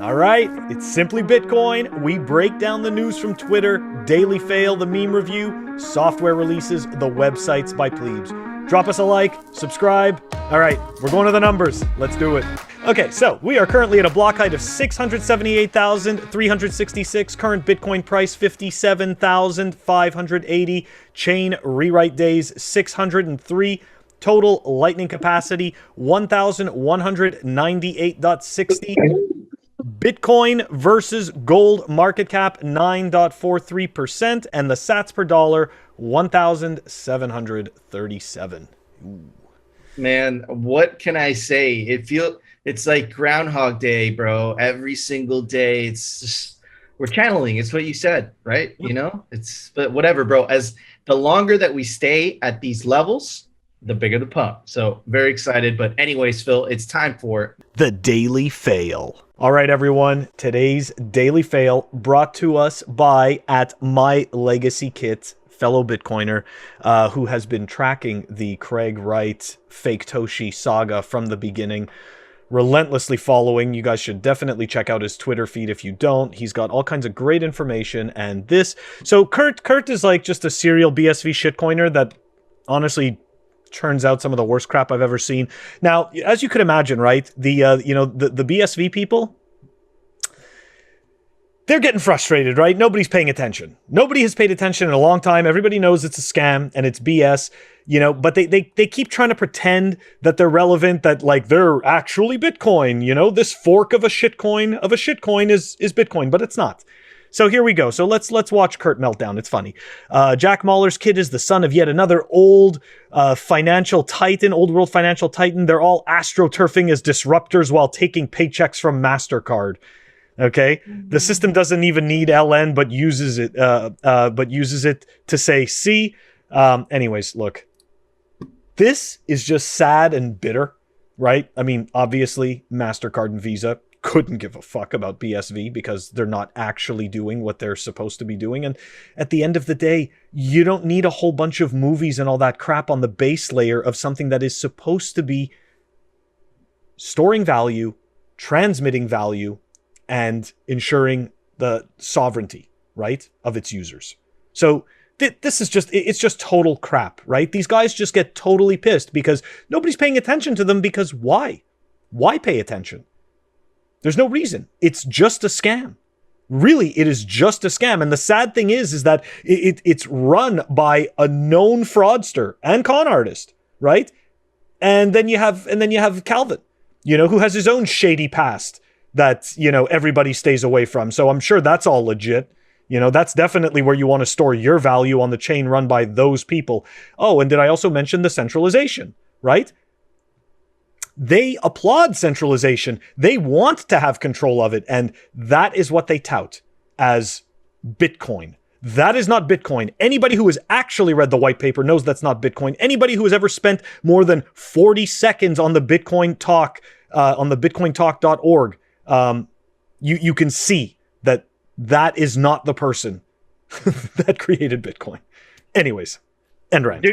All right, it's Simply Bitcoin. We break down the news from Twitter, Daily Fail, the meme review, software releases, the websites by plebes. Drop us a like, subscribe. All right, we're going to the numbers. Let's do it. Okay, so we are currently at a block height of 678,366. Current Bitcoin price 57,580. Chain rewrite days 603. Total lightning capacity 1,198.60. Bitcoin versus gold market cap 9.43%, and the sats per dollar 1,737. Man, what can I say? It's like Groundhog Day, bro. Every single day, it's just we're channeling. It's what you said, right? You know, but whatever, bro. As the longer that we stay at these levels, the bigger the pump. So very excited. But anyways, Phil, it's time for the Daily Fail. All right, everyone. Today's Daily Fail brought to us by @MyLegacyKit, fellow Bitcoiner, who has been tracking the Craig Wright fake Toshi saga from the beginning, relentlessly following. You guys should definitely check out his Twitter feed if you don't. He's got all kinds of great information. And so Kurt is like just a serial BSV shitcoiner that honestly turns out some of the worst crap I've ever seen. Now, as you could imagine, right, the BSV people, they're getting frustrated, right? Nobody's paying attention. Nobody has paid attention in a long time. Everybody knows it's a scam and it's BS, but they keep trying to pretend that they're relevant, that like they're actually Bitcoin, this fork of a shitcoin is Bitcoin, but it's not. So here we go. So let's watch Kurt meltdown. It's funny. Jack Mallers' kid is the son of yet another old financial titan, old world financial titan. They're all astroturfing as disruptors while taking paychecks from MasterCard. Okay, the system doesn't even need LN, but uses it to say C. Anyways, look, this is just sad and bitter, right? I mean, obviously, MasterCard and Visa couldn't give a fuck about BSV because they're not actually doing what they're supposed to be doing. And at the end of the day, you don't need a whole bunch of movies and all that crap on the base layer of something that is supposed to be storing value, transmitting value, and ensuring the sovereignty, right, of its users. So this is it's just total crap, right? These guys just get totally pissed because nobody's paying attention to them, because why? Why pay attention? There's no reason. It's just a scam. Really, it is just a scam. And the sad thing is that it's run by a known fraudster and con artist, right? And then you have Calvin, who has his own shady past that, everybody stays away from. So I'm sure that's all legit. That's definitely where you want to store your value, on the chain run by those people. Oh, and did I also mention the centralization, right? They applaud centralization. They want to have control of it. And that is what they tout as Bitcoin. That is not Bitcoin. Anybody who has actually read the white paper knows that's not Bitcoin. Anybody who has ever spent more than 40 seconds on the Bitcoin Talk, on the bitcointalk.org, you can see that is not the person that created Bitcoin. Anyways, end rant.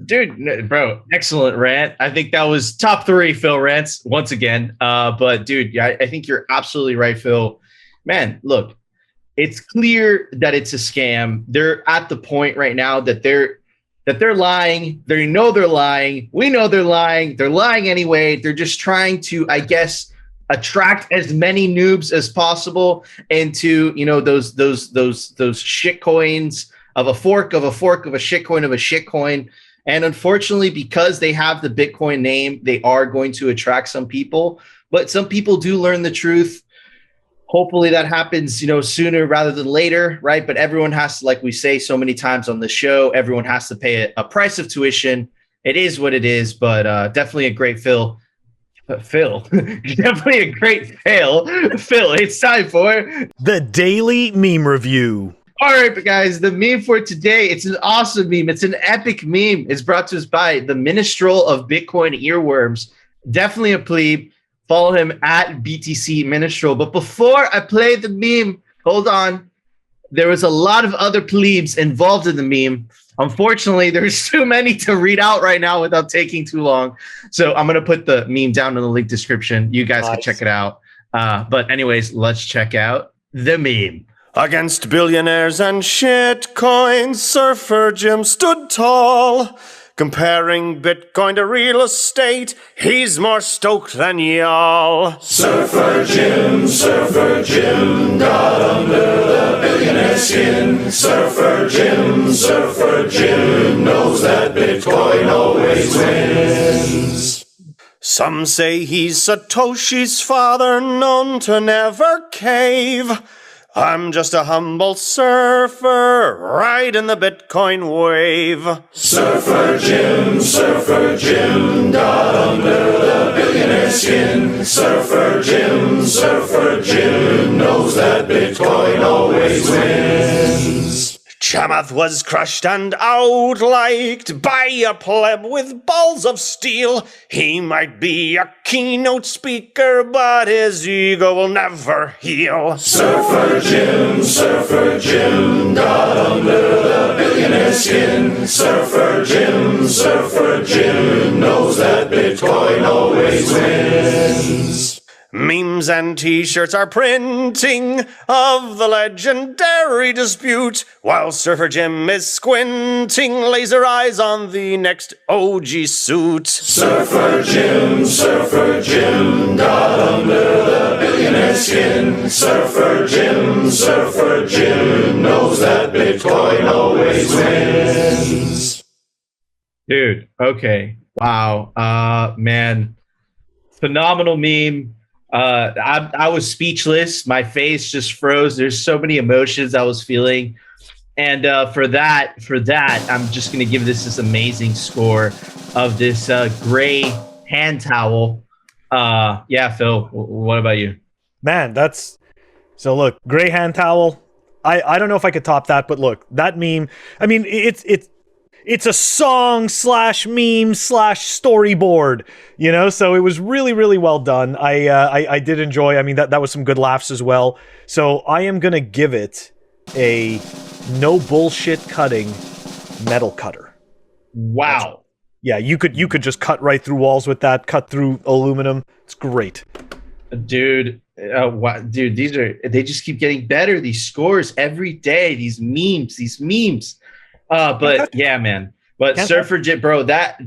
Dude, bro, excellent rant. I think that was top 3 Phil rants once again. But dude, I think you're absolutely right, Phil. Man, look, it's clear that it's a scam. They're at the point right now that they're lying. They know they're lying. We know they're lying. They're lying anyway. They're just trying to, I guess, attract as many noobs as possible into, those shit coins of a fork of a fork of a shitcoin of a shitcoin. And unfortunately, because they have the Bitcoin name, they are going to attract some people. But some people do learn the truth. Hopefully that happens, sooner rather than later, right? But everyone has to, like we say so many times on the show, everyone has to pay a price of tuition. It is what it is, but definitely a great Phil, definitely a great fail. Phil, it's time for the Daily Meme Review. All right, but guys, the meme for today, it's an awesome meme. It's an epic meme. It's brought to us by the Minstrel of Bitcoin Earworms. Definitely a plebe. Follow him at BTC Minstrel. But before I play the meme, hold on. There was a lot of other plebes involved in the meme. Unfortunately, there's too many to read out right now without taking too long. So I'm going to put the meme down in the link description. You guys can check it out. But anyways, let's check out the meme. Against billionaires and shitcoins, Surfer Jim stood tall. Comparing Bitcoin to real estate, he's more stoked than y'all. Surfer Jim, got under the billionaire skin. Surfer Jim knows that Bitcoin always wins. Some say he's Satoshi's father, known to never cave. I'm just a humble surfer, riding the Bitcoin wave. Surfer Jim, got under the billionaire skin. Surfer Jim knows that Bitcoin always wins. Chamath was crushed and outliked by a pleb with balls of steel. He might be a keynote speaker, but his ego will never heal. Surfer Jim, got under the billionaire skin. Surfer Jim knows that Bitcoin always wins. Memes and t-shirts are printing of the legendary dispute, while Surfer Jim is squinting laser eyes on the next OG suit. Surfer Jim, got under the billionaire skin. Surfer Jim knows that Bitcoin always wins. Dude, okay. Wow. Man. Phenomenal meme. I was speechless. My face just froze. There's so many emotions I was feeling. And for that, I'm just going to give this amazing score of this gray hand towel. Yeah, Phil, what about you? Man, so look, gray hand towel. I don't know if I could top that, but look, that meme, I mean, it's a song / meme / storyboard, you know, so it was really, really well done. I did enjoy. I mean, that was some good laughs as well. So I am going to give it a no bullshit cutting metal cutter. Wow. Yeah, you could just cut right through walls with that, cut through aluminum. It's great. Dude, dude, they just keep getting better. These scores every day, these memes. But yeah, man. But Surfer Jim, bro, that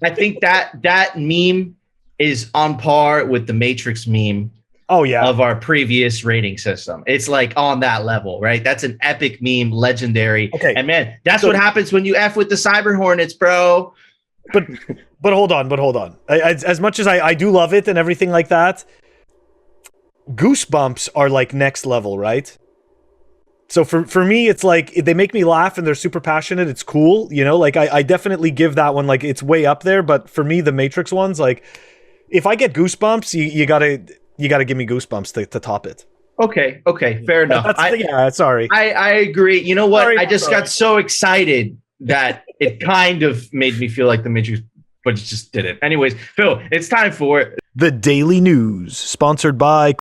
I think that meme is on par with the Matrix meme. Oh yeah, of our previous rating system. It's like on that level, right? That's an epic meme, legendary. Okay, and man, that's what happens when you f with the Cyber Hornets, bro. But hold on. As much as I do love it and everything like that, Goosebumps are like next level, right? So for me, it's like they make me laugh and they're super passionate. It's cool, you know. Like I definitely give that one, like, it's way up there. But for me, the Matrix ones, like, if I get Goosebumps, you gotta give me Goosebumps to top it. Okay, fair enough. Sorry. I agree. You know what? I just got so excited that it kind of made me feel like the Matrix, but it just didn't. Anyways, Phil, it's time for the Daily News, sponsored by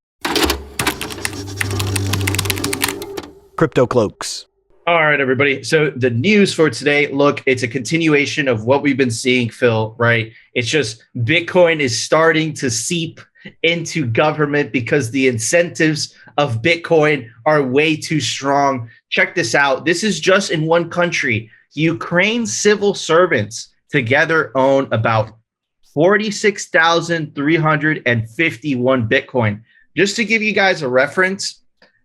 Crypto Cloaks. All right, everybody. So the news for today, look, it's a continuation of what we've been seeing, Phil, right? It's just Bitcoin is starting to seep into government because the incentives of Bitcoin are way too strong. Check this out. This is just in one country. Ukraine civil servants together own about 46,351 Bitcoin. Just to give you guys a reference,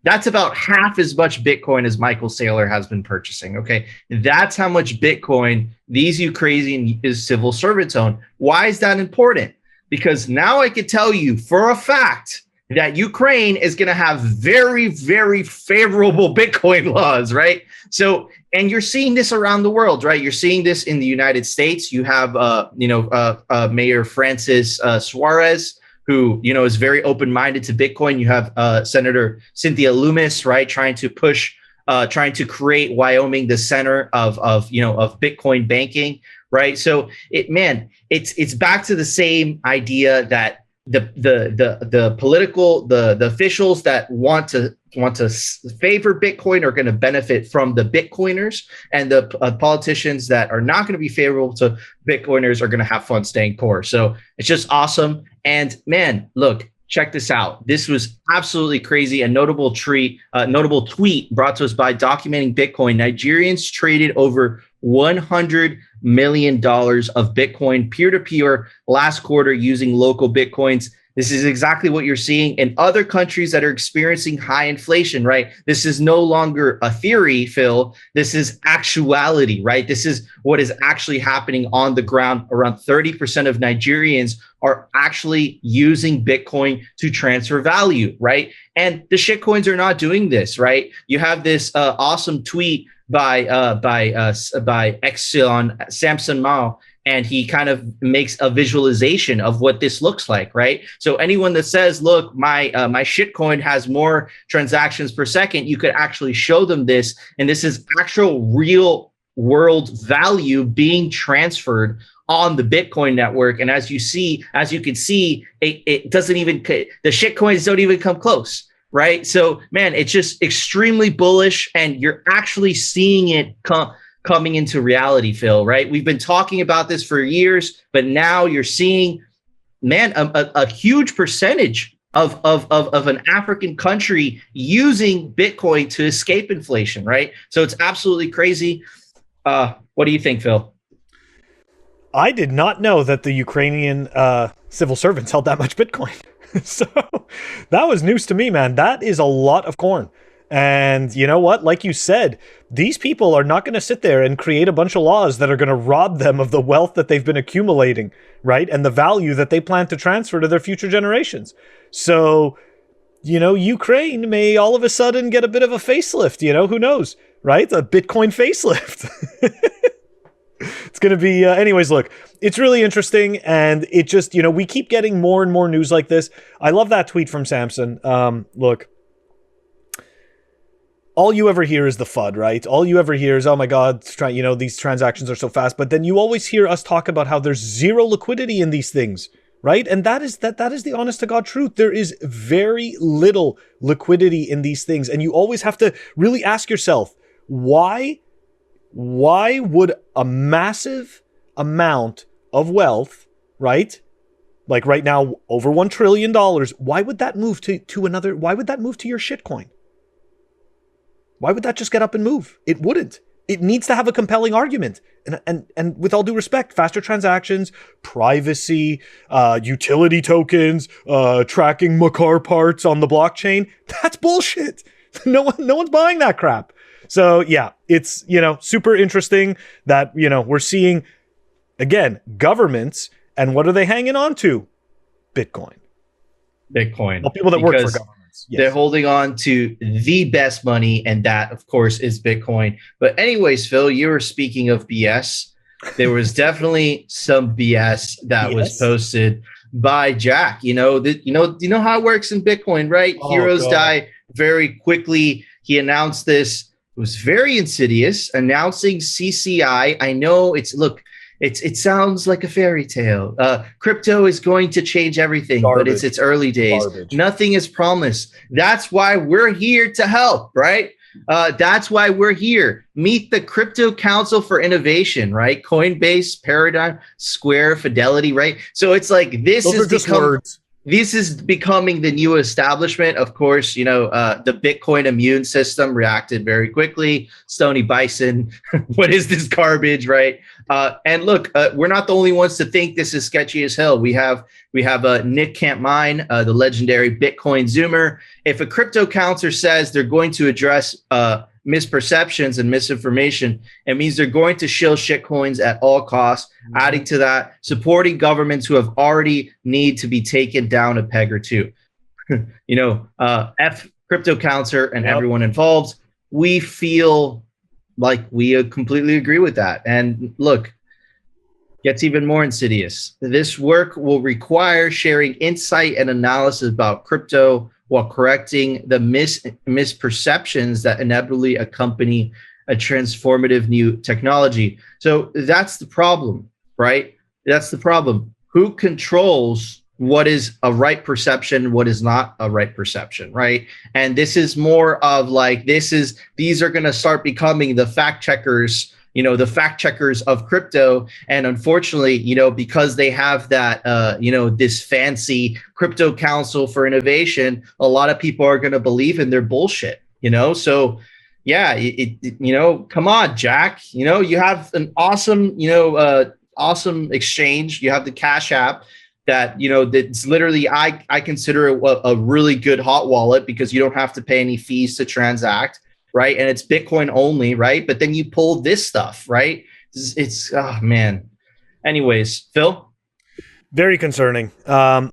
that's about half as much Bitcoin as Michael Saylor has been purchasing, okay? That's how much Bitcoin these Ukrainian civil servants own. Why is that important? Because now I can tell you for a fact that Ukraine is going to have very, very favorable Bitcoin laws, right? So, and you're seeing this around the world, right? You're seeing this in the United States. You have, Mayor Francis Suarez, who, you know, is very open-minded to Bitcoin. You have Senator Cynthia Lummis, right, trying to create Wyoming the center of Bitcoin banking, right? So it's back to the same idea that the political officials that want to favor Bitcoin are going to benefit from the Bitcoiners, and the politicians that are not going to be favorable to Bitcoiners are going to have fun staying poor. So it's just awesome. And man, look, check this out. This was absolutely crazy. A notable tweet brought to us by Documenting Bitcoin. Nigerians traded over $100 million of Bitcoin peer-to-peer last quarter using local Bitcoins. This is exactly what you're seeing in other countries that are experiencing high inflation, right? This is no longer a theory, Phil. This is actuality, right? This is what is actually happening on the ground. Around 30% of Nigerians are actually using Bitcoin to transfer value, right? And the shitcoins are not doing this, right? You have this awesome tweet by Exxon Samson Mao, and he kind of makes a visualization of what this looks like, right? So anyone that says, look, my shitcoin has more transactions per second, you could actually show them this. And this is actual real world value being transferred on the Bitcoin network. And as you can see, it doesn't even, the shitcoins don't even come close, right? So man, it's just extremely bullish, and you're actually seeing it coming into reality, Phil, right? We've been talking about this for years, but now you're seeing, man, a huge percentage of an African country using Bitcoin to escape inflation, right? So it's absolutely crazy. What do you think, Phil? I did not know that the Ukrainian civil servants held that much Bitcoin. So that was news to me, man. That is a lot of corn. And you know what? Like you said, these people are not going to sit there and create a bunch of laws that are going to rob them of the wealth that they've been accumulating, right? And the value that they plan to transfer to their future generations. So, you know, Ukraine may all of a sudden get a bit of a facelift, you know, who knows, right? A Bitcoin facelift. It's going to be, anyways, look, it's really interesting. And it just, you know, we keep getting more and more news like this. I love that tweet from Samson. Look, all you ever hear is the FUD, right? All you ever hear is, oh my God, you know, these transactions are so fast. But then you always hear us talk about how there's zero liquidity in these things, right? And that is the honest to God truth. There is very little liquidity in these things. And you always have to really ask yourself, why would a massive amount of wealth, right? Like right now, over $1 trillion, why would that move to another? Why would that move to your shitcoin? Why would that just get up and move? It wouldn't. It needs to have a compelling argument. And with all due respect, faster transactions, privacy, utility tokens, tracking Makar parts on the blockchain, that's bullshit. No one's buying that crap. So yeah, it's, you know, super interesting that, you know, we're seeing, again, governments, and what are they hanging on to? Bitcoin. Well, people that work for governments. Yes. They're holding on to the best money, and that, of course, is Bitcoin. But anyways, Phil, you were speaking of BS. There was definitely some BS that was posted by Jack. You know how it works in Bitcoin, right? Oh, Heroes God. die very quickly. He announced this. It was very insidious, announcing CCI. I know it sounds like a fairy tale. Crypto is going to change everything, but it's its early days. Nothing is promised. That's why we're here to help, right? That's why we're here. Meet the Crypto Council for Innovation, right? Coinbase, Paradigm, Square, Fidelity, right? So it's like this is becoming the new establishment. Of course, you know, the Bitcoin immune system reacted very quickly. Stony Bison, what is this garbage, right? And look, we're not the only ones to think this is sketchy as hell. We have Nick Can't Mine, the legendary Bitcoin Zoomer. If a crypto counselor says they're going to address misperceptions and misinformation, it means they're going to shill shitcoins at all costs. Adding to that, supporting governments who have already need to be taken down a peg or two. You know, F crypto counselor and everyone involved. We feel like we completely agree with that. And look, gets even more insidious. This work will require sharing insight and analysis about crypto while correcting the misperceptions that inevitably accompany a transformative new technology. So that's the problem, right? That's the problem. Who controls what is a right perception, what is not a right perception, right? And this is more of like, these are going to start becoming the fact checkers the fact checkers of crypto. And unfortunately, because they have that, this fancy crypto council for innovation, a lot of people are going to believe in their bullshit, So yeah, come on, Jack, you have an awesome, awesome exchange. You have the Cash App that, that's literally, I consider it a really good hot wallet because you don't have to pay any fees to transact. Right. And it's Bitcoin only. Right. But then you pull this stuff. Right. It's oh, man. Anyways, Phil. Very concerning.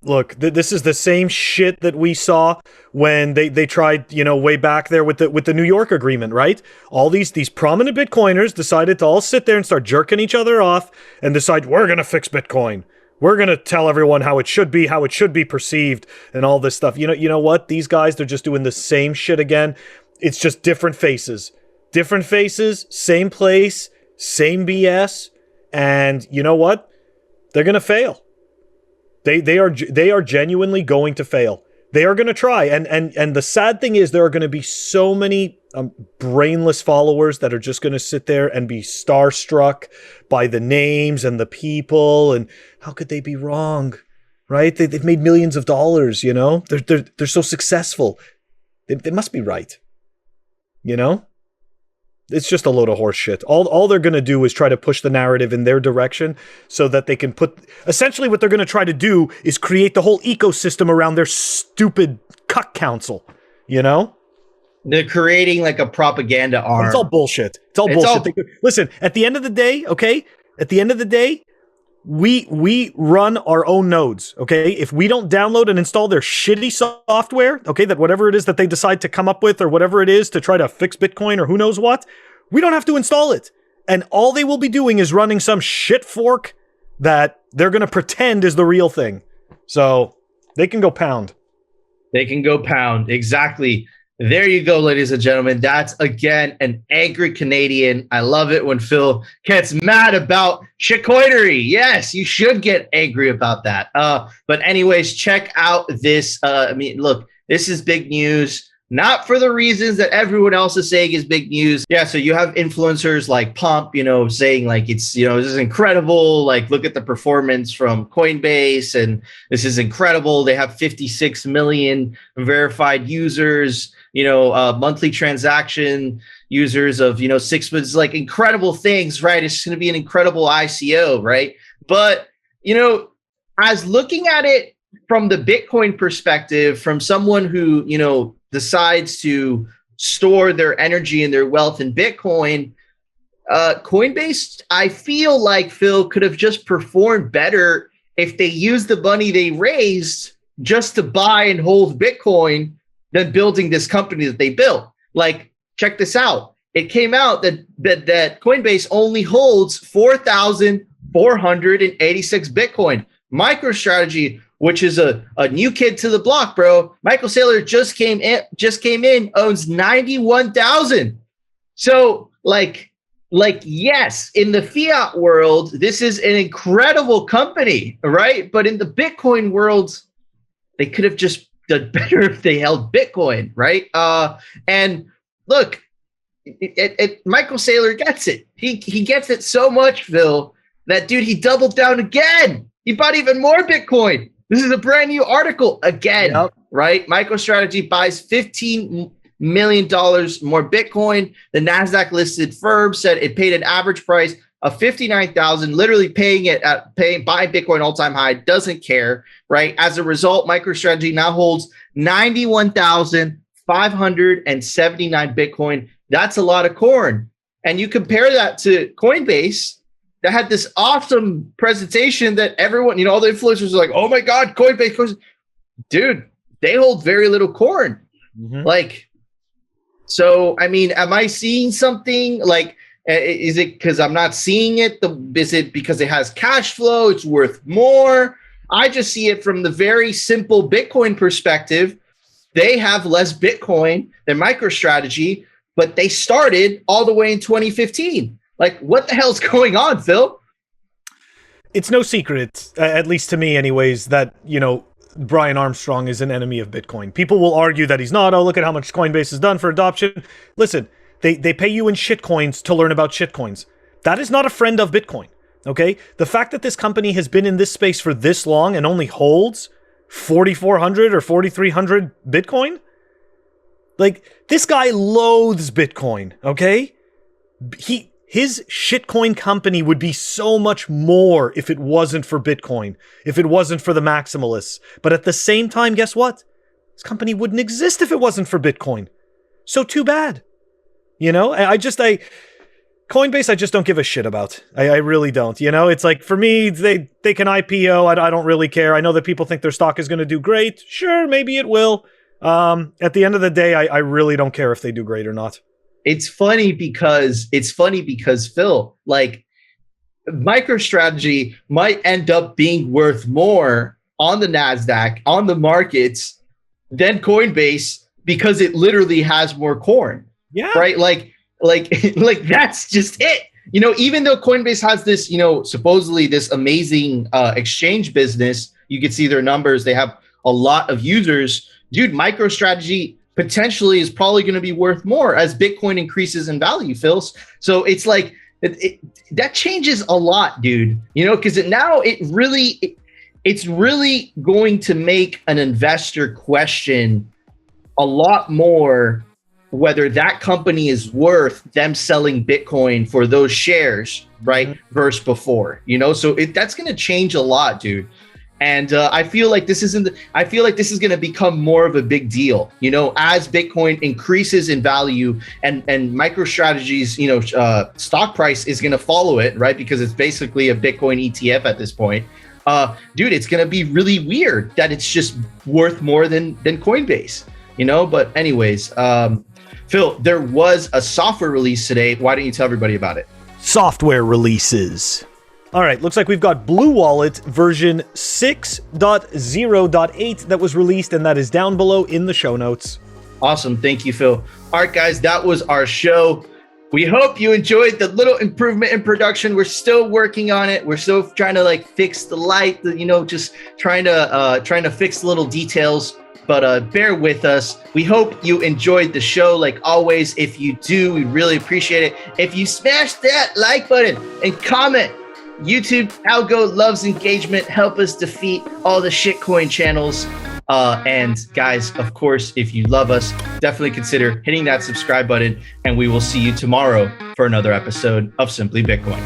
Look, this is the same shit that we saw when they tried, way back there with the New York agreement, right? All these prominent Bitcoiners decided to all sit there and start jerking each other off and decide we're going to fix Bitcoin. We're going to tell everyone how it should be perceived and all this stuff. You know what? These guys, they're just doing the same shit again. It's just different faces, same place, same BS. And you know what? They're going to fail. They are genuinely going to fail. They are going to try. And the sad thing is there are going to be so many brainless followers that are just going to sit there and be starstruck by the names and the people. And how could they be wrong? Right? They've made millions of dollars, They're so successful. They must be right. It's just a load of horse shit. All they're going to do is try to push the narrative in their direction so that they can essentially what they're going to try to do is create the whole ecosystem around their stupid cuck council, They're creating like a propaganda arm. It's all bullshit. Listen, at the end of the day, okay? At the end of the day, we run our own nodes, okay? If we don't download and install their shitty software, okay, that whatever it is that they decide to come up with or whatever it is to try to fix Bitcoin or who knows what, we don't have to install it. And all they will be doing is running some shit fork that they're going to pretend is the real thing. So they can go pound. Exactly. There you go, ladies and gentlemen. That's, again, an angry Canadian. I love it when Phil gets mad about shitcoinery. Yes, you should get angry about that. But anyways, check out this. Look, this is big news. Not for the reasons that everyone else is saying is big news. Yeah, so you have influencers like Pump, saying like it's, this is incredible. Like, look at the performance from Coinbase and this is incredible. They have 56 million verified users, monthly transaction users of, 6 months, like incredible things, right? It's going to be an incredible ICO, right? But, as looking at it from the Bitcoin perspective, from someone who, decides to store their energy and their wealth in Bitcoin, Coinbase, I feel like, Phil, could have just performed better if they used the money they raised just to buy and hold Bitcoin than building this company that they built. Like, check this out. It came out that Coinbase only holds 4,486 Bitcoin. MicroStrategy, which is a new kid to the block, bro. Michael Saylor just came in, owns 91,000. So like, yes, in the fiat world, this is an incredible company, right? But in the Bitcoin world, they could have just done better if they held Bitcoin, right? And look, Michael Saylor gets it. He gets it so much, Phil, that dude, he doubled down again. He bought even more Bitcoin. This is a brand new article again, right? MicroStrategy buys $15 million more Bitcoin. The NASDAQ listed firm said it paid an average price of $59,000, literally buying Bitcoin all-time high, doesn't care, right? As a result, MicroStrategy now holds 91,579 Bitcoin. That's a lot of corn. And you compare that to Coinbase, that had this awesome presentation that everyone, all the influencers are like, oh my God, Coinbase. Dude, they hold very little corn. Mm-hmm. Like, so, I mean, am I seeing something? Like, is it because I'm not seeing it? Is it because it has cash flow? It's worth more? I just see it from the very simple Bitcoin perspective. They have less Bitcoin than MicroStrategy, but they started all the way in 2015. Like, what the hell's going on, Phil? It's no secret, at least to me anyways, that, Brian Armstrong is an enemy of Bitcoin. People will argue that he's not. Oh, look at how much Coinbase has done for adoption. Listen, they pay you in shitcoins to learn about shitcoins. That is not a friend of Bitcoin, okay? The fact that this company has been in this space for this long and only holds 4,400 or 4,300 Bitcoin, like, this guy loathes Bitcoin, okay? His shitcoin company would be so much more if it wasn't for Bitcoin, if it wasn't for the maximalists. But at the same time, guess what? This company wouldn't exist if it wasn't for Bitcoin. So too bad. You know, Coinbase, I just don't give a shit about. I really don't. You know, it's like, for me, they can IPO. I don't really care. I know that people think their stock is going to do great. Sure, maybe it will. At the end of the day, I really don't care if they do great or not. It's funny because Phil, like, MicroStrategy might end up being worth more on the NASDAQ, on the markets, than Coinbase, because it literally has more corn. Yeah. Right? Like that's just it. You know, even though Coinbase has this, you know, supposedly this amazing exchange business, you can see their numbers. They have a lot of users. Dude, MicroStrategy potentially is probably going to be worth more as Bitcoin increases in value, Phil. So it's like, that changes a lot, dude. You know, because it's really going to make an investor question a lot more whether that company is worth them selling Bitcoin for those shares, right? Versus before, you know, so that's going to change a lot, dude. And I feel like this is going to become more of a big deal, you know, as Bitcoin increases in value and MicroStrategy's, you know, stock price is going to follow it, right? Because it's basically a Bitcoin ETF at this point. Dude, it's going to be really weird that it's just worth more than Coinbase, you know. But anyways, Phil, there was a software release today. Why don't you tell everybody about it? Software releases. All right, looks like we've got Blue Wallet version 6.0.8 that was released, and that is down below in the show notes. Awesome. Thank you, Phil. All right, guys, that was our show. We hope you enjoyed the little improvement in production. We're still working on it. We're still trying to like fix the light, you know, just trying to fix little details. But bear with us. We hope you enjoyed the show. Like always, if you do, we really appreciate it. If you smash that like button and comment, YouTube algo loves engagement. Help us defeat all the shitcoin channels. And guys, of course, if you love us, definitely consider hitting that subscribe button. And we will see you tomorrow for another episode of Simply Bitcoin.